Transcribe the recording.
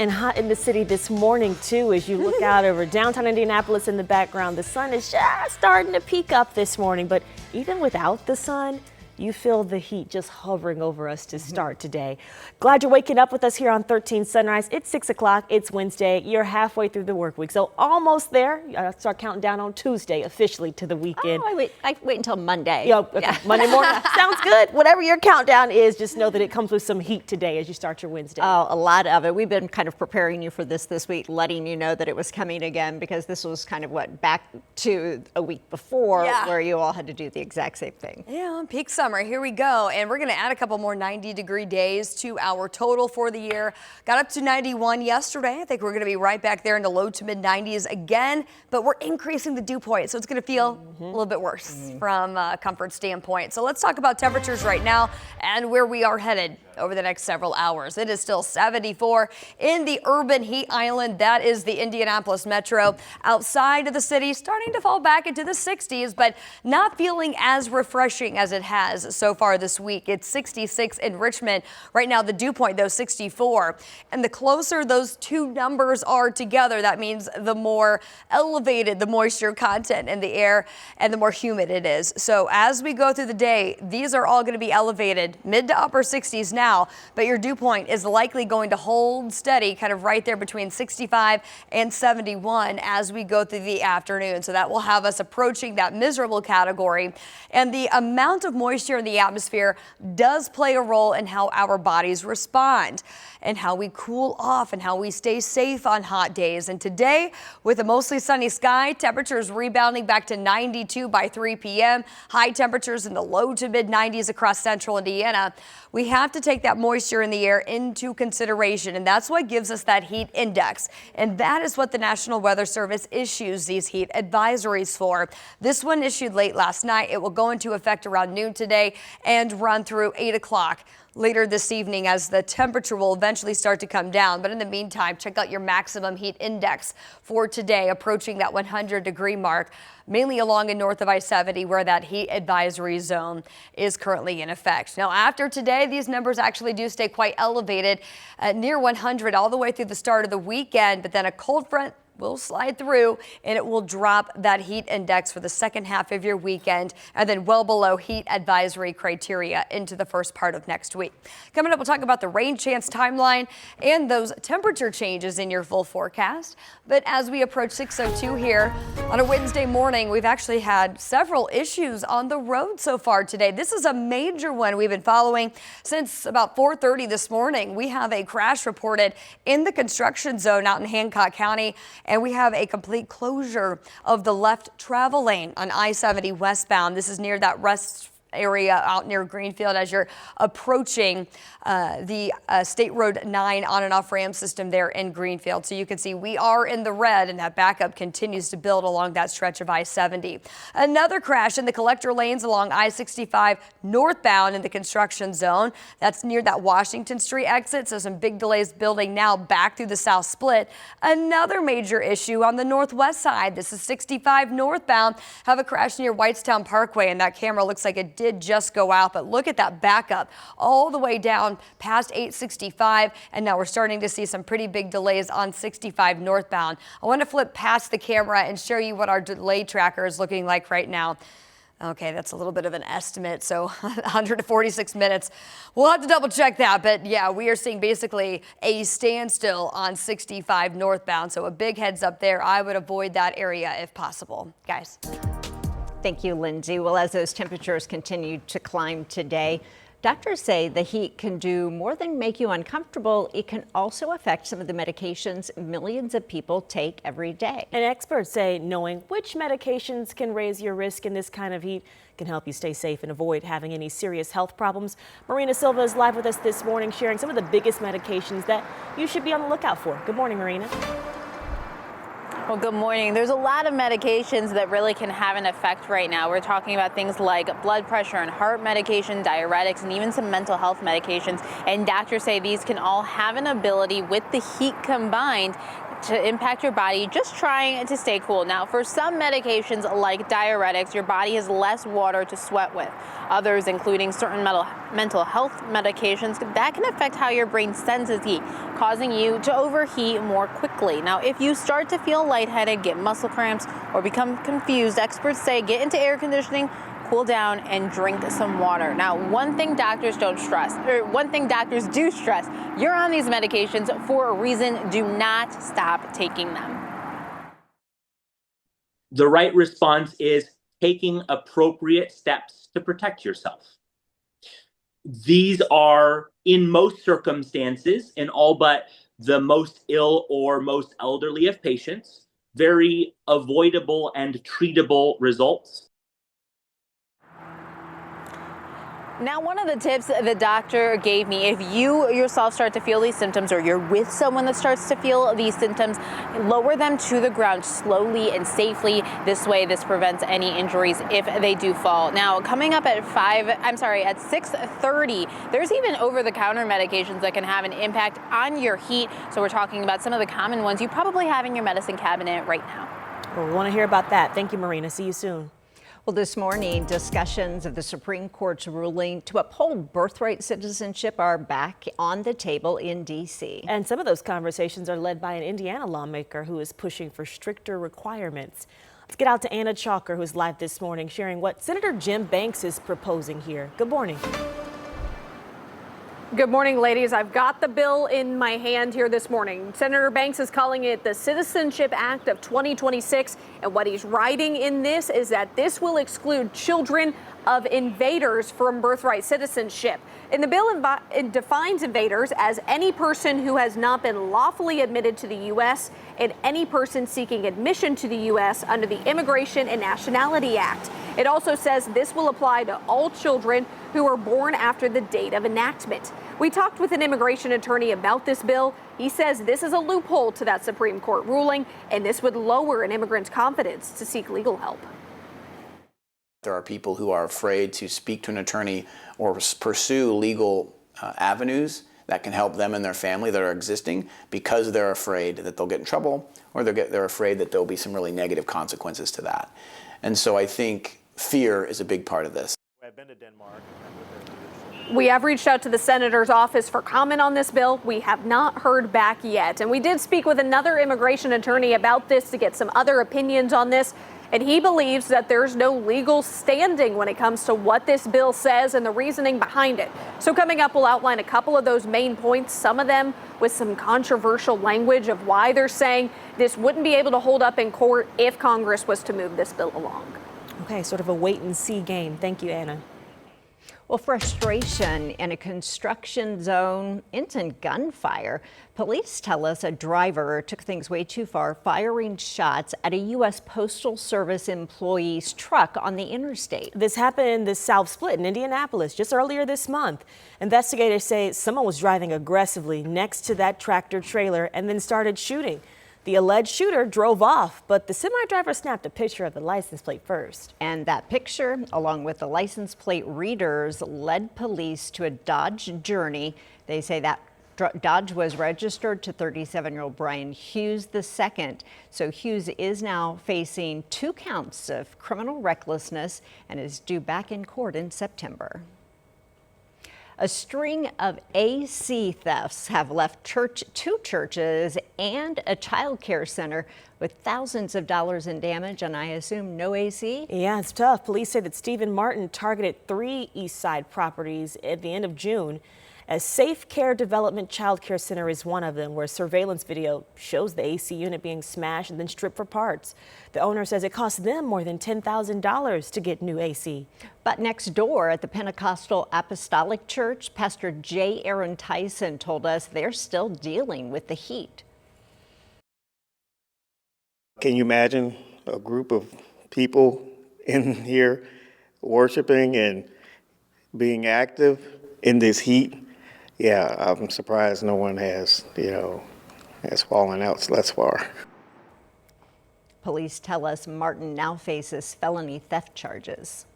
And hot in the city this morning, too, as you look out over downtown Indianapolis in the background. The sun is just starting to peak up this morning, but even without the sun, you feel the heat just hovering over us to start today. Glad you're waking up with us here on 13 Sunrise. It's 6 o'clock. It's Wednesday. You're halfway through the work week, so almost there. I start counting down on Tuesday officially to the weekend. Oh, I wait until Monday. Yeah, okay. Yeah. Monday morning. Sounds good. Whatever your countdown is, just know that it comes with some heat today as you start your Wednesday. Oh, a lot of it. We've been kind of preparing you for this week, letting you know that it was coming again, because this was kind of back to a week before where you all had to do the exact same thing. Yeah, peak summer. Here we go. And we're going to add a couple more 90-degree days to our total for the year. Got up to 91 yesterday. I think we're going to be right back there in the low to mid 90s again, but we're increasing the dew point, so it's going to feel a little bit worse from a comfort standpoint. So let's talk about temperatures right now and where we are headed over the next several hours. It is still 74 in the urban heat island. That is the Indianapolis metro. Outside of the city, starting to fall back into the 60s, but not feeling as refreshing as it has so far this week. It's 66 in Richmond. Right now, the dew point, though, 64. And the closer those two numbers are together, that means the more elevated the moisture content in the air and the more humid it is. So as we go through the day, these are all going to be elevated mid to upper 60s now, but your dew point is likely going to hold steady kind of right there between 65 and 71 as we go through the afternoon. So that will have us approaching that miserable category. And the amount of moisture in the atmosphere does play a role in how our bodies respond and how we cool off and how we stay safe on hot days. And today, with a mostly sunny sky, temperatures rebounding back to 92 by 3 p.m. High temperatures in the low to mid 90s across central Indiana. We have to take that moisture in the air into consideration, and that's what gives us that heat index. And that is what the National Weather Service issues these heat advisories for. This one issued late last night. It will go into effect around noon today and run through 8 o'clock later this evening as the temperature will eventually start to come down. But in the meantime, check out your maximum heat index for today, approaching that 100-degree mark, mainly along and north of I-70 where that heat advisory zone is currently in effect. Now, after today, these numbers actually do stay quite elevated at near 100 all the way through the start of the weekend, but then a cold front will slide through and it will drop that heat index for the second half of your weekend and then well below heat advisory criteria into the first part of next week. Coming up, we'll talk about the rain chance timeline and those temperature changes in your full forecast. But as we approach 6:02 here on a Wednesday morning, we've actually had several issues on the road so far today. This is a major one we've been following since about 4:30 this morning. We have a crash reported in the construction zone out in Hancock County. And we have a complete closure of the left travel lane on I-70 westbound. This is near that rest area out near Greenfield as you're approaching the State Road 9 on and off ramp system there in Greenfield. So you can see we are in the red and that backup continues to build along that stretch of I-70. Another crash in the collector lanes along I-65 northbound in the construction zone. That's near that Washington Street exit. So some big delays building now back through the south split. Another major issue on the northwest side. This is 65 northbound. Have a crash near Whitestown Parkway and that camera looks like it did just go out, but look at that backup all the way down past 865, and now we're starting to see some pretty big delays on 65 northbound. I want to flip past the camera and show you what our delay tracker is looking like right now. Okay, that's a little bit of an estimate, so 146 minutes. We'll have to double check that, but yeah, we are seeing basically a standstill on 65 northbound, so a big heads up there. I would avoid that area if possible. Guys. Thank you, Lindsay. Well, as those temperatures continue to climb today, doctors say the heat can do more than make you uncomfortable. It can also affect some of the medications millions of people take every day. And experts say knowing which medications can raise your risk in this kind of heat can help you stay safe and avoid having any serious health problems. Marina Silva is live with us this morning, sharing some of the biggest medications that you should be on the lookout for. Good morning, Marina. Well, good morning. There's a lot of medications that really can have an effect right now. We're talking about things like blood pressure and heart medication, diuretics, and even some mental health medications. And doctors say these can all have an ability with the heat combined to impact your body just trying to stay cool. Now, for some medications like diuretics, your body has less water to sweat with. Others, including certain mental health medications, that can affect how your brain senses heat, causing you to overheat more quickly. Now, if you start to feel lightheaded, get muscle cramps, or become confused, experts say get into air conditioning, cool down, and drink some water. Now, one thing doctors do stress, you're on these medications for a reason. Do not stop taking them. The right response is taking appropriate steps to protect yourself. These are, in most circumstances, in all but the most ill or most elderly of patients, very avoidable and treatable results. Now, one of the tips the doctor gave me, if you yourself start to feel these symptoms or you're with someone that starts to feel these symptoms, lower them to the ground slowly and safely. This way, this prevents any injuries if they do fall. Now, coming up at 6:30, there's even over-the-counter medications that can have an impact on your heat. So we're talking about some of the common ones you probably have in your medicine cabinet right now. Well, we want to hear about that. Thank you, Marina. See you soon. Well, this morning, discussions of the Supreme Court's ruling to uphold birthright citizenship are back on the table in D.C. And some of those conversations are led by an Indiana lawmaker who is pushing for stricter requirements. Let's get out to Anna Chalker, who's live this morning, sharing what Senator Jim Banks is proposing here. Good morning. Good morning, ladies. I've got the bill in my hand here this morning. Senator Banks is calling it the Citizenship Act of 2026. And what he's writing in this is that this will exclude children of invaders from birthright citizenship. And the bill it defines invaders as any person who has not been lawfully admitted to the U.S. and any person seeking admission to the U.S. under the Immigration and Nationality Act. It also says this will apply to all children who are born after the date of enactment. We talked with an immigration attorney about this bill. He says this is a loophole to that Supreme Court ruling, and this would lower an immigrant's confidence to seek legal help. There are people who are afraid to speak to an attorney or pursue legal avenues that can help them and their family that are existing because they're afraid that they'll get in trouble or they're afraid that there'll be some really negative consequences to that. And so I think fear is a big part of this. I've been to Denmark. We have reached out to the senator's office for comment on this bill. We have not heard back yet. And we did speak with another immigration attorney about this to get some other opinions on this. And he believes that there's no legal standing when it comes to what this bill says and the reasoning behind it. So coming up, we'll outline a couple of those main points, some of them with some controversial language of why they're saying this wouldn't be able to hold up in court if Congress was to move this bill along. Okay, sort of a wait and see game. Thank you, Anna. Well, frustration in a construction zone, instant gunfire. Police tell us a driver took things way too far, firing shots at a U.S. Postal Service employee's truck on the interstate. This happened in the South Split in Indianapolis just earlier this month. Investigators say someone was driving aggressively next to that tractor trailer and then started shooting. The alleged shooter drove off, but the semi-driver snapped a picture of the license plate first. And that picture, along with the license plate readers, led police to a Dodge Journey. They say that Dodge was registered to 37-year-old Brian Hughes II. So Hughes is now facing 2 counts of criminal recklessness and is due back in court in September. A string of AC thefts have left two churches and a child care center with thousands of dollars in damage, and I assume no AC? Yeah, it's tough. Police say that Stephen Martin targeted 3 East Side properties at the end of June. A Safe Care Development Child Care Center is one of them, where surveillance video shows the AC unit being smashed and then stripped for parts. The owner says it cost them more than $10,000 to get new AC. But next door at the Pentecostal Apostolic Church, Pastor J. Aaron Tyson told us they're still dealing with the heat. Can you imagine a group of people in here worshiping and being active in this heat? Yeah, I'm surprised no one has fallen out thus far. Police tell us Martin now faces felony theft charges.